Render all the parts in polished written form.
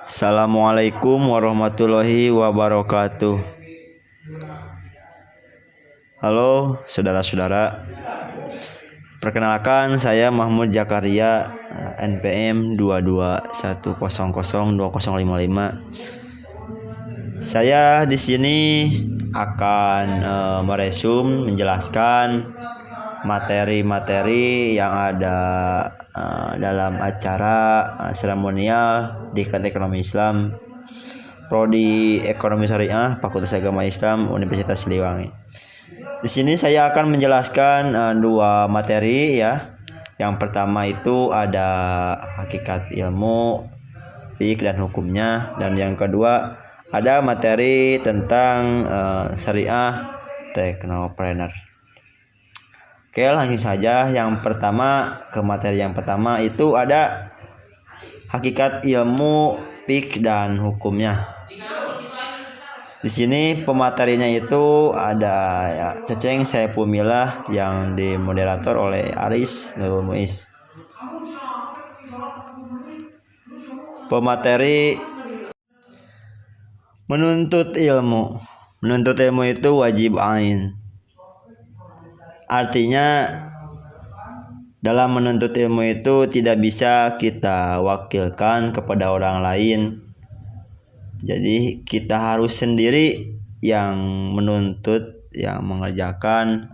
Assalamualaikum warahmatullahi wabarakatuh. Halo saudara-saudara. Perkenalkan, saya Mahmud Zakaria, NPM 221002055. Saya di sini akan meresum menjelaskan materi-materi yang ada dalam acara seremonial Diklat Ekonomi Islam Prodi Ekonomi Syariah Fakultas Agama Islam Universitas Siliwangi. Di sini saya akan menjelaskan dua materi ya. Yang pertama itu ada hakikat ilmu, fiqh dan hukumnya, dan yang kedua ada materi tentang syariah teknopreneur. Oke, langsung saja. Yang pertama, ke materi yang pertama itu ada hakikat ilmu, fiqh dan hukumnya. Di sini pematerinya itu ada ya, Ceceng Saiful Milah yang dimoderator oleh Aris Nurul Muiz. Pemateri menuntut ilmu. Menuntut ilmu itu wajib ain. Artinya dalam menuntut ilmu itu tidak bisa kita wakilkan kepada orang lain. Jadi kita harus sendiri yang menuntut, yang mengerjakan,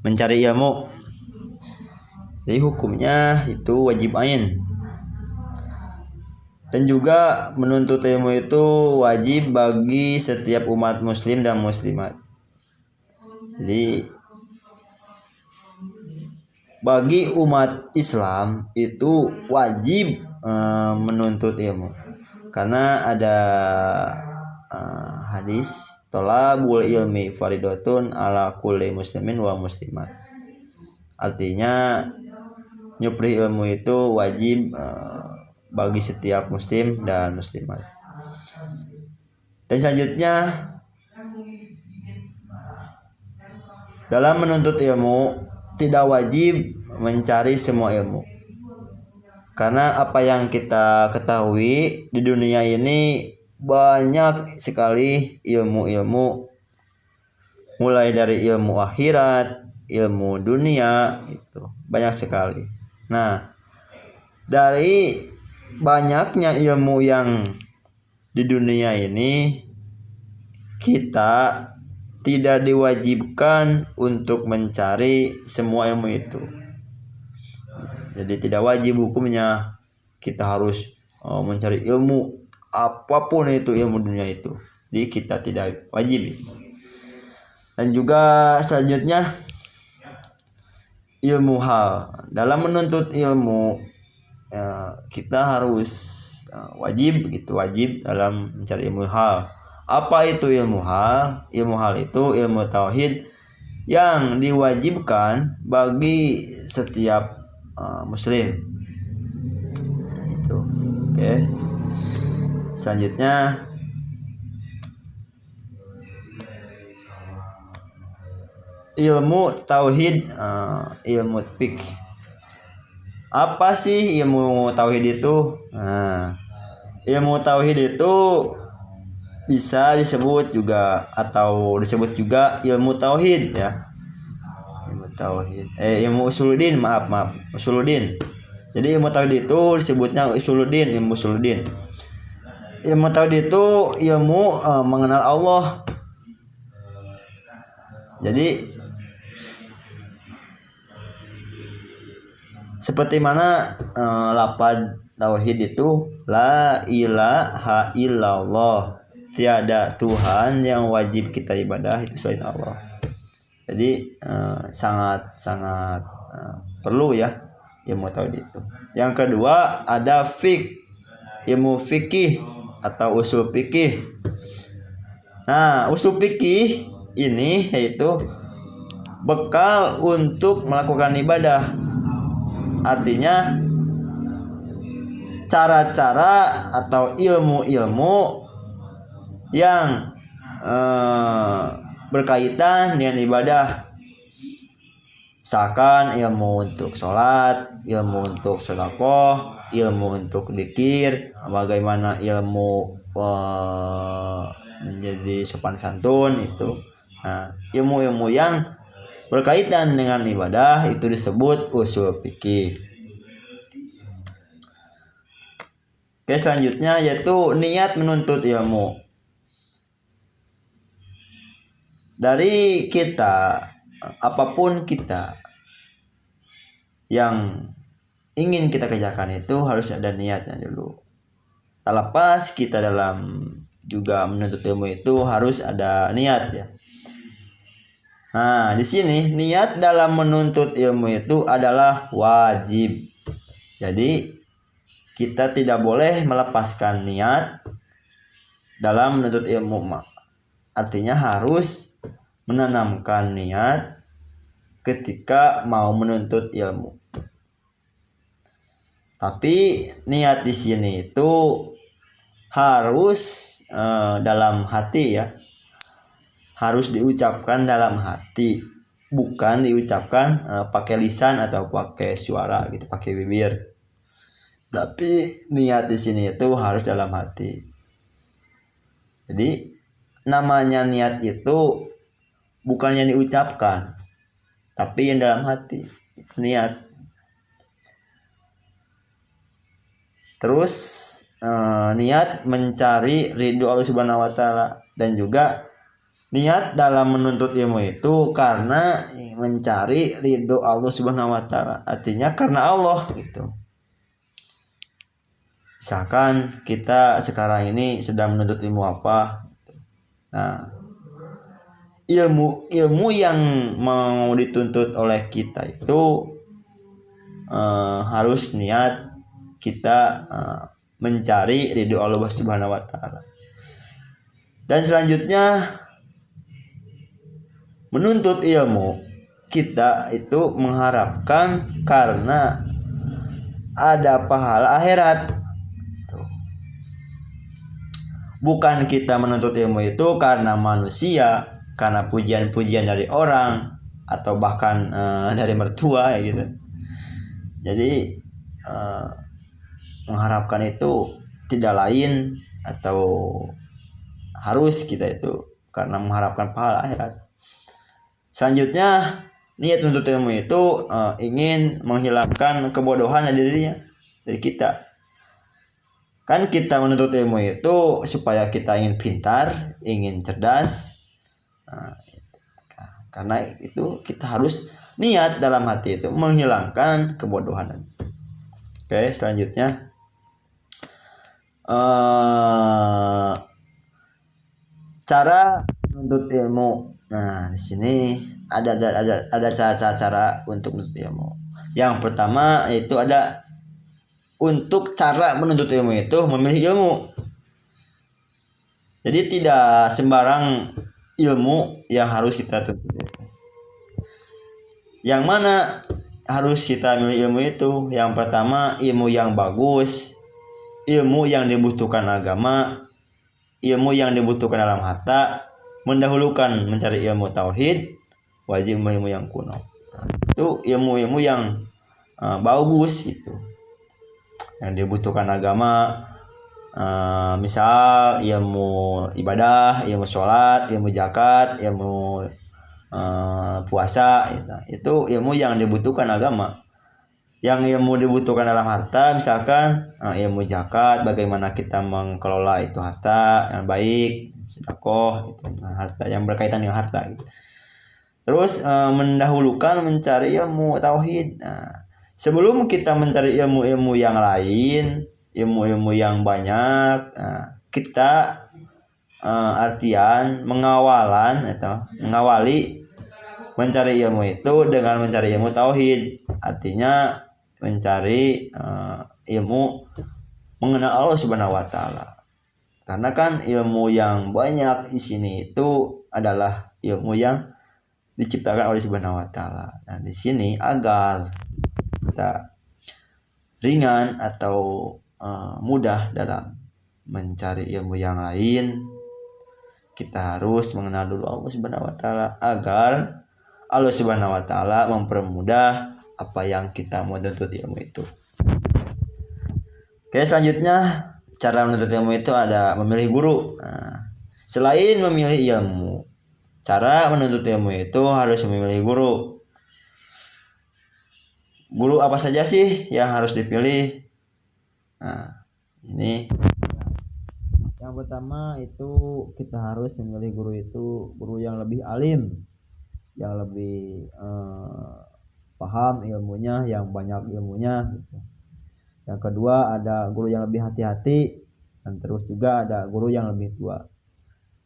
mencari ilmu. Jadi hukumnya itu wajib ain. Dan juga menuntut ilmu itu wajib bagi setiap umat muslim dan muslimat. Jadi bagi umat Islam itu wajib menuntut ilmu, karena ada hadis tolabul ilmi faridatun ala kulli muslimin wa muslimat. Artinya nyupri ilmu itu wajib bagi setiap muslim dan muslimat. Dan selanjutnya, dalam menuntut ilmu tidak wajib mencari semua ilmu, karena apa yang kita ketahui di dunia ini banyak sekali ilmu-ilmu, mulai dari ilmu akhirat, ilmu dunia, itu banyak sekali. Nah, dari banyaknya ilmu yang di dunia ini, kita tidak diwajibkan untuk mencari semua ilmu itu. Jadi tidak wajib hukumnya kita harus mencari ilmu apapun itu, ilmu dunia itu. Jadi kita tidak wajib. Dan juga selanjutnya ilmu hal. Dalam menuntut ilmu kita harus wajib dalam mencari ilmu hal. Apa itu ilmu hal? Ilmu hal itu ilmu tauhid yang diwajibkan bagi setiap muslim. Itu. Oke. Selanjutnya ilmu tauhid, ilmu fiqh. Apa sih ilmu tauhid itu? Ilmu tauhid itu bisa disebut juga atau disebut juga ilmu tauhid ya. Ilmu tauhid. Ilmu usuluddin, maaf, usuluddin. Jadi ilmu tauhid itu disebutnya usuluddin, ilmu usuluddin. Ilmu tauhid itu ilmu mengenal Allah. Jadi seperti mana lafaz tauhid itu la ilaha illallah. Tiada Tuhan yang wajib kita ibadah itu selain Allah. Jadi sangat perlu ya ilmu tauhid itu. Yang kedua ada fiqh, ilmu fikih atau usul fikih. Nah, usul fikih ini yaitu bekal untuk melakukan ibadah. Artinya cara-cara atau ilmu-ilmu yang berkaitan dengan ibadah. Misalkan ilmu untuk sholat, ilmu untuk sedekah, ilmu untuk dzikir, bagaimana ilmu menjadi sopan santun itu. Nah, ilmu-ilmu yang berkaitan dengan ibadah itu disebut usul fikih. Oke, selanjutnya yaitu niat menuntut ilmu. Dari kita, apapun kita yang ingin kita kerjakan itu harus ada niatnya dulu. Tak lepas kita dalam juga menuntut ilmu itu harus ada niat ya. Nah, di sini niat dalam menuntut ilmu itu adalah wajib. Jadi kita tidak boleh melepaskan niat dalam menuntut ilmu. Artinya harus menanamkan niat ketika mau menuntut ilmu. Tapi niat di sini itu harus dalam hati ya. Harus diucapkan dalam hati, bukan diucapkan pakai lisan atau pakai suara gitu, pakai bibir. Tapi niat di sini itu harus dalam hati. Jadi namanya niat itu bukannya diucapkan, tapi yang dalam hati, niat. Terus niat mencari ridho Allah Subhanahu wa taala, dan juga niat dalam menuntut ilmu itu karena mencari ridho Allah Subhanahu wa taala. Artinya karena Allah gitu. Misalkan kita sekarang ini sedang menuntut ilmu apa. Nah, ilmu yang mau dituntut oleh kita itu harus niat kita mencari ridho Allah Subhanahu wa taala. Dan selanjutnya menuntut ilmu kita itu mengharapkan karena ada pahala akhirat. Bukan kita menuntut ilmu itu karena manusia, karena pujian-pujian dari orang atau bahkan dari mertua ya gitu. Jadi mengharapkan itu tidak lain atau harus kita itu karena mengharapkan pahala akhirat. Selanjutnya niat menuntut ilmu itu ingin menghilangkan kebodohan dari dirinya, dari kita. Kan kita menuntut ilmu itu supaya kita ingin pintar, ingin cerdas. Nah, karena itu kita harus niat dalam hati itu menghilangkan kebodohan. Oke, selanjutnya cara menuntut ilmu. Nah, di sini ada cara-cara untuk menuntut ilmu. Yang pertama yaitu ada untuk cara menuntut ilmu itu memilih ilmu. Jadi tidak sembarang ilmu yang harus kita tuntut. Yang mana harus kita milih ilmu itu? Yang pertama ilmu yang bagus, ilmu yang dibutuhkan agama, ilmu yang dibutuhkan dalam harta, mendahulukan mencari ilmu tauhid, wajib ilmu yang kuno. Itu ilmu-ilmu yang bagus itu. Yang dibutuhkan agama, misal ilmu ibadah, ilmu sholat, ilmu zakat, ilmu puasa, itu ilmu yang dibutuhkan agama. Yang ilmu dibutuhkan dalam harta, misalkan ilmu zakat, bagaimana kita mengelola itu harta yang baik, sedekah, itu harta yang berkaitan dengan harta. Gitu. Terus mendahulukan mencari ilmu tauhid. Nah, sebelum kita mencari ilmu-ilmu yang lain, ilmu-ilmu yang banyak, kita artian mengawali mencari ilmu itu dengan mencari ilmu tauhid. Artinya mencari ilmu mengenal Allah Subhanahu wa taala. Karena kan ilmu yang banyak di sini itu adalah ilmu yang diciptakan oleh Subhanahu wa taala. Nah, di sini agar kita ringan atau mudah dalam mencari ilmu yang lain, kita harus mengenal dulu Allah Subhanahu wa taala agar Allah Subhanahu wa taala mempermudah apa yang kita mau tuntut ilmu itu. Oke, selanjutnya cara menuntut ilmu itu ada memilih guru. Nah, selain memilih ilmu, cara menuntut ilmu itu harus memilih guru. Guru apa saja sih yang harus dipilih? Nah, ini yang pertama itu kita harus memilih guru itu guru yang lebih alim, yang lebih paham ilmunya, yang banyak ilmunya gitu. Yang kedua ada guru yang lebih hati-hati, dan terus juga ada guru yang lebih tua.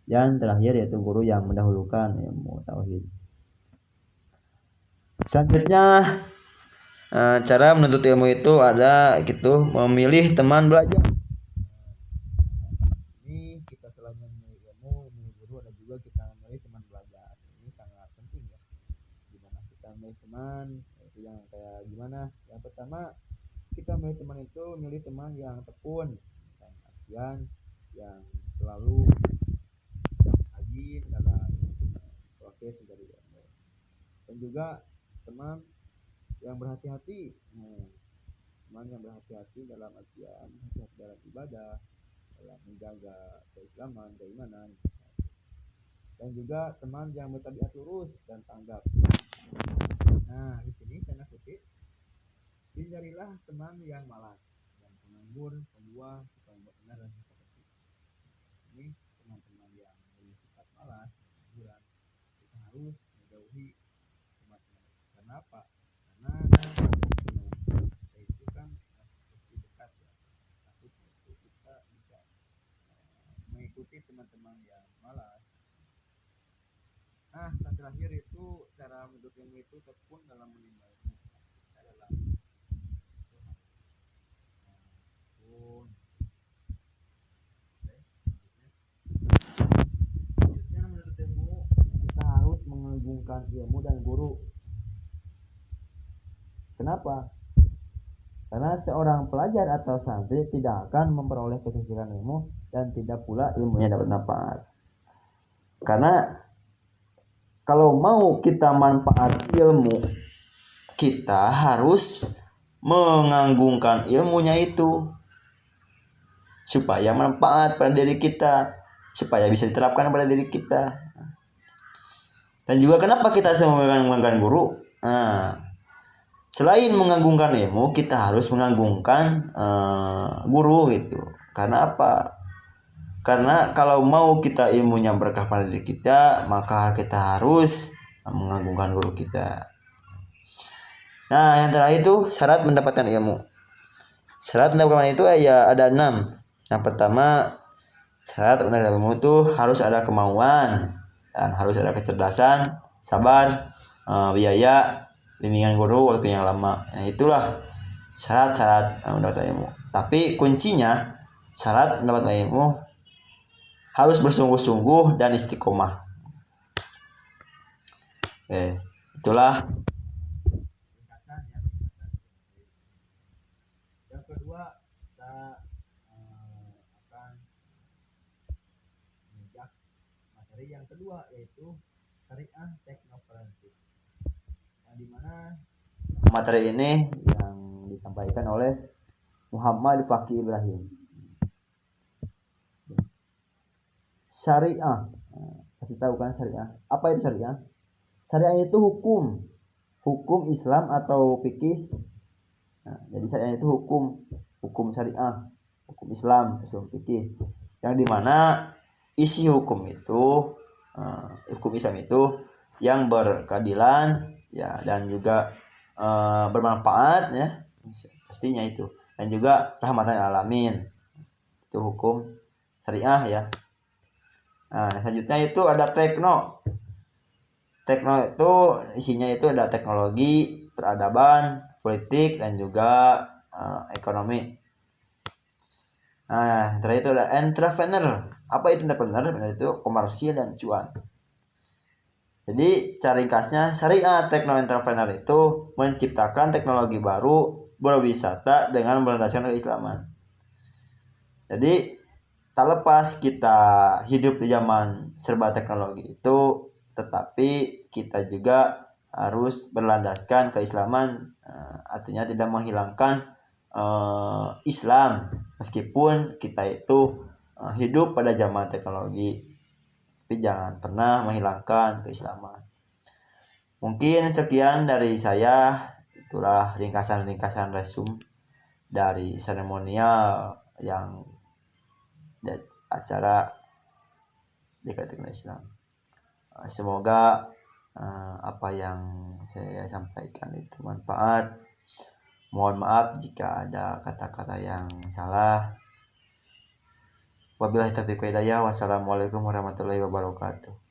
Yang terakhir yaitu guru yang mendahulukan ilmu tauhid. Selanjutnya cara menuntut ilmu itu ada gitu memilih teman belajar. Ini kita selain memilih ilmu, memilih guru, ada juga kita memilih teman belajar. Ini sangat penting ya. Gimana kita memilih teman, itu yang kayak gimana? Yang pertama kita memilih teman itu memilih teman yang tekun, dan artian yang selalu rajin dalam proses mencari ilmu. Dan juga teman yang berhati-hati, teman yang berhati-hati dalam artian hati-hati dalam ibadah, dalam menjaga keislaman, keimanan. Dan juga teman yang bertabiat lurus dan tanggap. Nah, di sini tanda kutip, hindarilah teman yang malas, yang penganggur, pembuang, suka membuat benar dan seperti ini. Teman-teman yang bersifat malas, pengangguran, kita harus menjauhi teman-teman. Karena apa? Karena itu kan masih dekat ya. Takutnya itu kita bisa mengikuti teman-teman yang malas. Nah, yang terakhir itu cara menuntut ilmu itu tekun dalam menimba ilmu. Kita dalam tekun. Selanjutnya menuntut ilmu kita harus mengagungkan ilmu dan guru. Kenapa? Karena seorang pelajar atau santri tidak akan memperoleh kesusahan ilmu dan tidak pula ilmunya dapat manfaat. Karena kalau mau kita manfaat ilmu, kita harus mengagungkan ilmunya itu supaya manfaat pada diri kita, supaya bisa diterapkan pada diri kita. Dan juga kenapa kita harus mengagungkan guru? Nah, selain mengagungkan ilmu, kita harus mengagungkan guru gitu. Karena apa? Karena kalau mau kita ilmunya berkah pada diri kita, maka kita harus mengagungkan guru kita. Nah, yang terakhir itu syarat mendapatkan ilmu. Syarat mendapatkan itu ya ada 6. Yang pertama, syarat mendapatkan ilmu itu harus ada kemauan dan harus ada kecerdasan, sabar, biaya, bimbingan guru waktu yang lama. Nah, itulah syarat-syarat mendapatkan ilmu. Tapi kuncinya syarat mendapatkan ilmu harus bersungguh-sungguh dan istiqomah. Itulah. Yang kedua, kita akan menginjak materi yang kedua, yaitu syariah teknoforensik. Yang dimana materi ini yang disampaikan oleh Muhammad Fakih Ibrahim. Syariah, kasih tahu kan syariah. Apa itu syariah? Syariah itu hukum Islam atau fikih. Nah, jadi syariah itu hukum syariah, hukum Islam, hukum fikih. Yang dimana isi hukum itu, hukum Islam itu yang berkeadilan, ya, dan juga bermanfaat, ya, pastinya itu. Dan juga rahmatan alamin. Itu hukum syariah ya. Nah, selanjutnya itu ada tekno. Tekno itu isinya itu ada teknologi, peradaban, politik, dan juga ekonomi. Nah, terakhir itu ada entrepreneur. Apa itu entrepreneur? Entrepreneur itu komersil dan cuan. Jadi secara ringkasnya, syariah tekno entrepreneur itu menciptakan teknologi baru berwisata dengan berlandaskan keislaman. Jadi tak lepas kita hidup di zaman serba teknologi itu, tetapi kita juga harus berlandaskan keislaman, artinya tidak menghilangkan Islam, meskipun kita itu hidup pada zaman teknologi, tapi jangan pernah menghilangkan keislaman. Mungkin sekian dari saya, itulah ringkasan-ringkasan resume dari seremonial yang acara Diklat Islam. Semoga apa yang saya sampaikan itu manfaat. Mohon maaf jika ada kata-kata yang salah. Wabillahi taufiq wal hidayah. Wassalamualaikum warahmatullahi wabarakatuh.